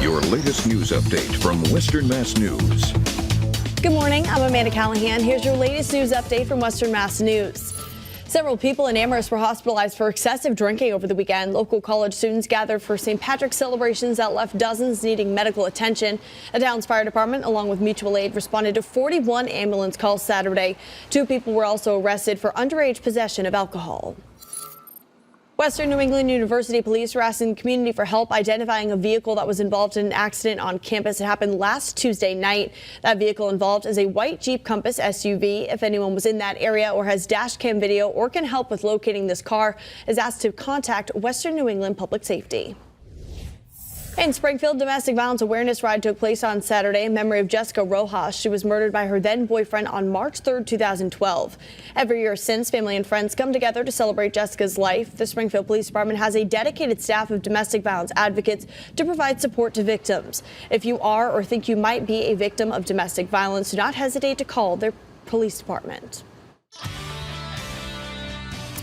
Your latest news update from Western Mass News. Good morning, I'm Amanda Callahan. Here's your latest news update from Western Mass News. Several people in Amherst were hospitalized for excessive drinking over the weekend. Local college students gathered for St. Patrick's celebrations that left dozens needing medical attention. The town's fire department, along with mutual aid, responded to 41 ambulance calls Saturday. 2 people were also arrested for underage possession of alcohol. Western New England University police are asking the community for help identifying a vehicle that was involved in an accident on campus. It happened last Tuesday night. That vehicle involved is a white Jeep Compass SUV. If anyone was in that area or has dash cam video or can help with locating this car, is asked to contact Western New England Public Safety. In Springfield, domestic violence awareness ride took place on Saturday in memory of Jessica Rojas. She was murdered by her then boyfriend on March 3rd, 2012. Every year since, family and friends come together to celebrate Jessica's life. The Springfield Police Department has a dedicated staff of domestic violence advocates to provide support to victims. If you are or think you might be a victim of domestic violence, do not hesitate to call their police department.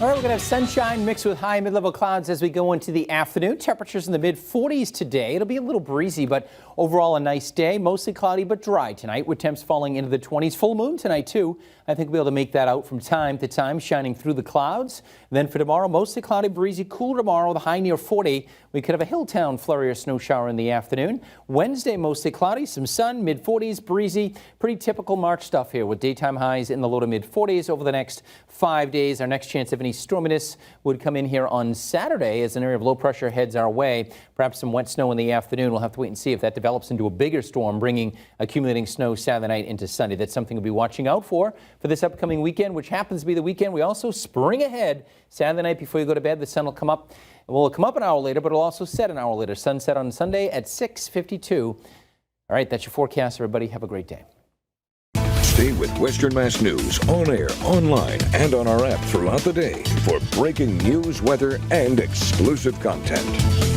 All right, we're going to have sunshine mixed with high mid-level clouds as we go into the afternoon. Temperatures in the mid-40s today. It'll be a little breezy, but overall a nice day. Mostly cloudy but dry tonight with temps falling into the 20s. Full moon tonight, too. I think we'll be able to make that out from time to time, shining through the clouds. Then for tomorrow, mostly cloudy, breezy, cool tomorrow, the high near 40. We could have a Hilltown flurry or snow shower in the afternoon. Wednesday, mostly cloudy, some sun, mid-40s, breezy. Pretty typical March stuff here with daytime highs in the low to mid-40s over the next 5 days. Our next chance of any storminess would come in here on Saturday as an area of low pressure heads our way. Perhaps some wet snow in the afternoon. We'll have to wait and see if that develops into a bigger storm, bringing accumulating snow Saturday night into Sunday. That's something we'll be watching out for this upcoming weekend, which happens to be the weekend we also spring ahead. Saturday night before you go to bed, the sun will come up. Well, it'll come up an hour later, but it'll also set an hour later. Sunset on Sunday at 6:52. All right, that's your forecast, everybody. Have a great day. Stay with Western Mass News on air, online, and on our app throughout the day for breaking news, weather, and exclusive content.